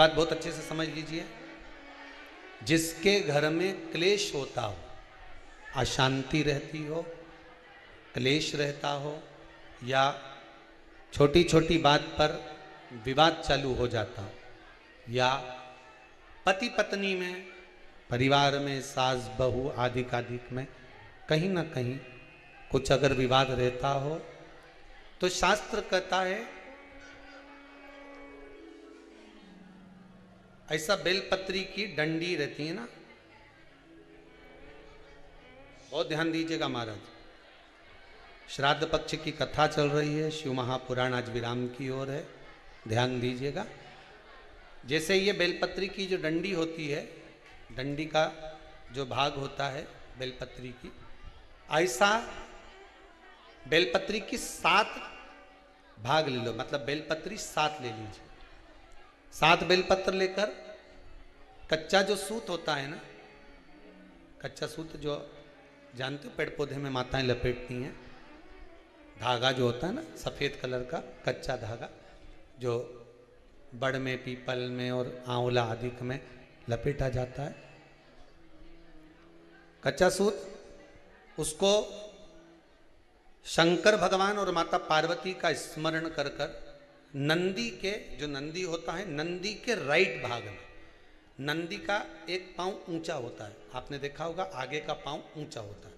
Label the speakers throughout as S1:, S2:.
S1: बात बहुत अच्छे से समझ लीजिए, जिसके घर में क्लेश होता हो, अशांति रहती हो, क्लेश रहता हो, या छोटी छोटी बात पर विवाद चालू हो जाता हो, या पति पत्नी में, परिवार में, सास बहू आदि कादिक में कहीं ना कहीं कुछ अगर विवाद रहता हो, तो शास्त्र कहता है ऐसा बेलपत्री की डंडी रहती है ना, बहुत ध्यान दीजिएगा महाराज। श्राद्ध पक्ष की कथा चल रही है, शिव महापुराण आज विराम की ओर है, ध्यान दीजिएगा। जैसे ये बेलपत्री की जो डंडी होती है, डंडी का जो भाग होता है बेलपत्री की, ऐसा बेलपत्री की 7 भाग ले लो, मतलब बेलपत्री 7 ले लीजिए। 7 बेलपत्र लेकर कच्चा जो सूत होता है ना, कच्चा सूत जो जानते हो पेड़ पौधे में माताएं लपेटती हैं, धागा जो होता है ना सफ़ेद कलर का कच्चा धागा, जो बड़ में, पीपल में और आंवला आदि में लपेटा जाता है, कच्चा सूत, उसको शंकर भगवान और माता पार्वती का स्मरण कर कर नंदी के, जो नंदी होता है, नंदी के राइट भाग में, नंदी का एक पांव ऊंचा होता है, आपने देखा होगा आगे का पांव ऊंचा होता है,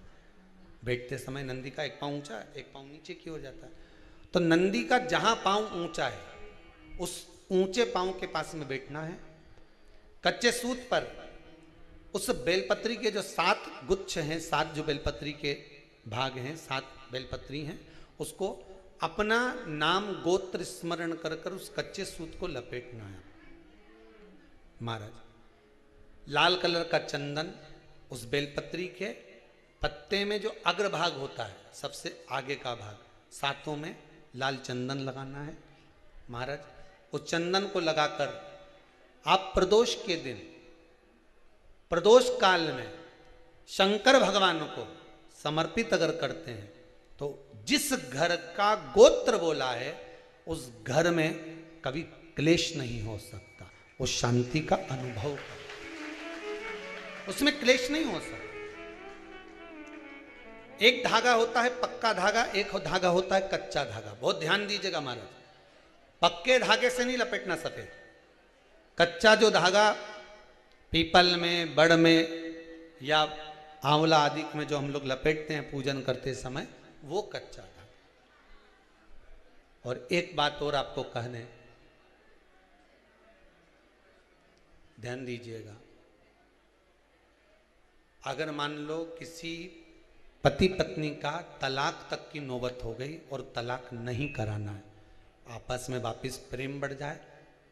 S1: बैठते समय नंदी का एक पांव ऊंचा है, एक पांव नीचे की हो जाता है। तो नंदी का जहां पांव ऊंचा है उस ऊंचे पांव के पास में बैठना है। कच्चे सूत पर उस बेलपत्री के जो 7 गुच्छ हैं, 7 जो बेलपत्री के भाग हैं, 7 बेलपत्री हैं, उसको अपना नाम गोत्र स्मरण कर कर उस कच्चे सूत को लपेटना है महाराज। लाल कलर का चंदन उस बेलपत्री के पत्ते में जो अग्रभाग होता है, सबसे आगे का भाग, 7 में लाल चंदन लगाना है महाराज। उस चंदन को लगाकर आप प्रदोष के दिन, प्रदोष काल में शंकर भगवान को समर्पित अगर करते हैं, तो जिस घर का गोत्र बोला है उस घर में कभी क्लेश नहीं हो सकता, उस शांति का अनुभव कर, उसमें क्लेश नहीं हो सकता। एक धागा होता है पक्का धागा, एक धागा होता है कच्चा धागा, बहुत ध्यान दीजिएगा महाराज। पक्के धागे से नहीं लपेटना सफेद, कच्चा जो धागा पीपल में, बड़ में या आंवला आदि में जो हम लोग लपेटते हैं पूजन करते समय, वो कच्चा धागा। और एक बात और आपको कहने, ध्यान दीजिएगा, अगर मान लो किसी पति पत्नी का तलाक तक की नौबत हो गई और तलाक नहीं कराना है, आपस में वापिस प्रेम बढ़ जाए,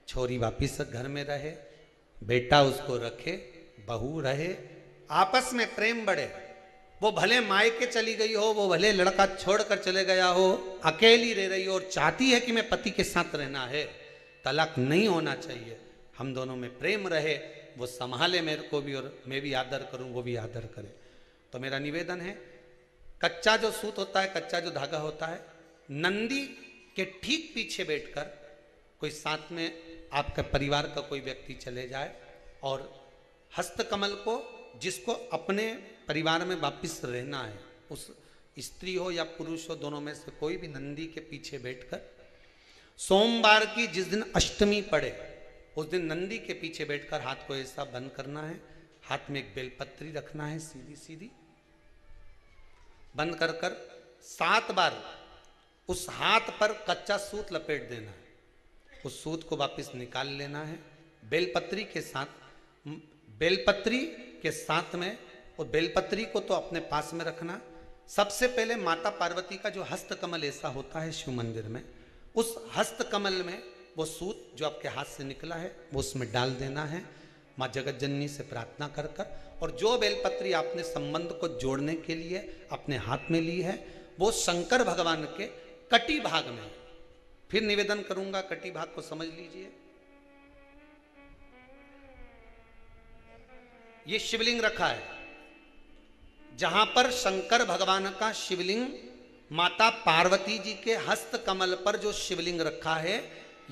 S1: छोरी वापिस घर में रहे, बेटा उसको रखे, बहू रहे, आपस में प्रेम बढ़े, वो भले मायके चली गई हो, वो भले लड़का छोड़कर चले गया हो, अकेली रह रही हो और चाहती है कि मैं पति के साथ रहना है, तलाक नहीं होना चाहिए, हम दोनों में प्रेम रहे, वो संभाले मेरे को भी और मैं भी आदर करूं, वो भी आदर करे। तो मेरा निवेदन है, कच्चा जो सूत होता है, कच्चा जो धागा होता है, नंदी के ठीक पीछे बैठकर कोई साथ में आपका परिवार का कोई व्यक्ति चले जाए और हस्तकमल को, जिसको अपने परिवार में वापिस रहना है, उस स्त्री हो या पुरुष हो, दोनों में से कोई भी नंदी के पीछे बैठकर, सोमवार की जिस दिन अष्टमी पड़े उस दिन नंदी के पीछे बैठकर हाथ को ऐसा बंद करना है, हाथ में एक बेलपत्री रखना है, सीधी सीधी बंद कर कर 7 बार उस हाथ पर कच्चा सूत लपेट देना है, उस सूत को वापस निकाल लेना है बेलपत्री के साथ, बेलपत्री के साथ में, और बेलपत्री को तो अपने पास में रखना। सबसे पहले माता पार्वती का जो हस्तकमल ऐसा होता है शिव मंदिर में, उस हस्तकमल में वो सूत जो आपके हाथ से निकला है वो उसमें डाल देना है, माँ जगत जननी से प्रार्थना कर कर, और जो बेलपत्री आपने संबंध को जोड़ने के लिए अपने हाथ में ली है वो शंकर भगवान के कटी भाग में, फिर निवेदन करूंगा कटी भाग को समझ लीजिए। ये शिवलिंग रखा है, जहां पर शंकर भगवान का शिवलिंग, माता पार्वती जी के हस्त कमल पर जो शिवलिंग रखा है,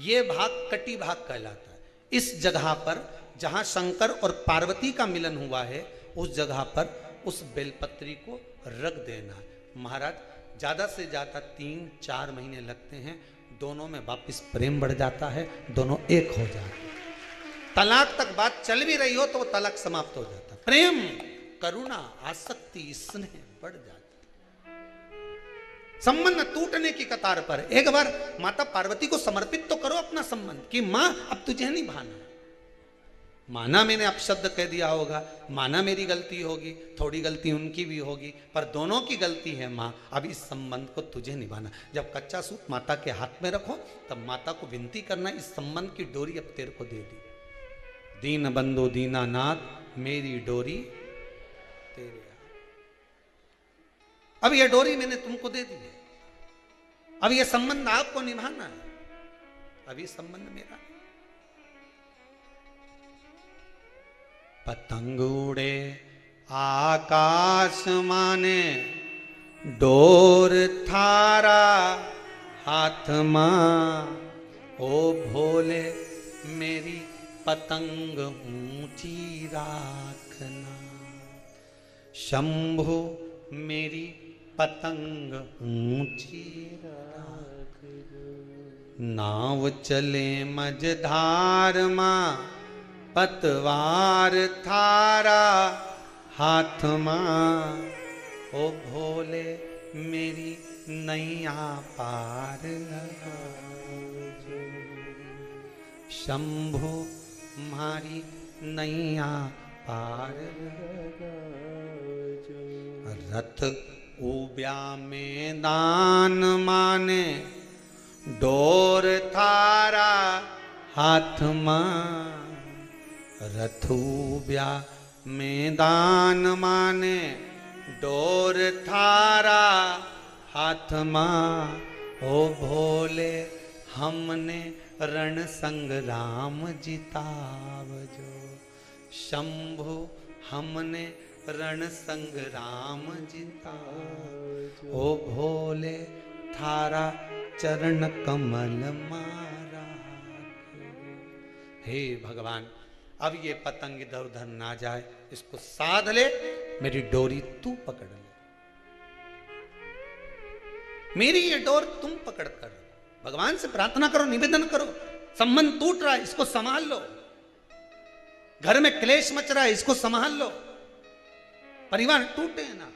S1: ये भाग कटी भाग कहलाता है। इस जगह पर जहां शंकर और पार्वती का मिलन हुआ है, उस जगह पर उस बेलपत्री को रख देना। महाराज ज्यादा से ज्यादा 3-4 महीने लगते हैं, दोनों में वापिस प्रेम बढ़ जाता है, दोनों एक हो जाते हैं। तलाक तक बात चल भी रही हो तो वो तलाक समाप्त हो जाता, प्रेम, करुणा, आसक्ति, स्नेह बढ़ जाता, संबंध टूटने की कतार पर। एक बार माता पार्वती को समर्पित तो करो अपना संबंध कि मां अब तुझे नहीं भाना। माना मैंने अपशब्द कह दिया होगा, माना मेरी गलती होगी, थोड़ी गलती उनकी भी होगी, पर दोनों की गलती है मां, अब इस संबंध को तुझे निभाना। जब कच्चा सूत माता के हाथ में रखो तब माता को विनती करना, इस संबंध की डोरी अब तेरे को दे दी। दीन बंधु दीनानाथ मेरी डोरी तेरे हाथ, अब यह डोरी मैंने तुमको दे दी है, अब यह संबंध आपको निभाना है, अब ये संबंध मेरा। पतंग उड़े आकाश माने, डोर थारा हाथ मां, ओ भोले मेरी पतंग ऊंची राखना। शंभु मेरी पतंग ऊंची राख, नाव चले मझधार मां, पतवार थारा हाथ मां, ओ भोले मेरी नैया पार लगा। शंभु मारी नैया पार लगा। रथ उब्या मैदान माने, डोर थारा हाथ मां, रथुब्या मैदान माने, डोर थारा हाथ मां, ओ भोले हमने रण संग्राम जितावजो। शंभु हमने रण संग्राम जितावजो, ओ भोले थारा चरण कमल मारा। हे भगवान, अब ये पतंग इधर उधर ना जाए, इसको साध ले, मेरी डोरी तू पकड़ ले, मेरी ये डोर तुम पकड़ कर। भगवान से प्रार्थना करो, निवेदन करो, संबंध टूट रहा है, इसको संभाल लो, घर में क्लेश मच रहा है, इसको संभाल लो, परिवार टूटे ना।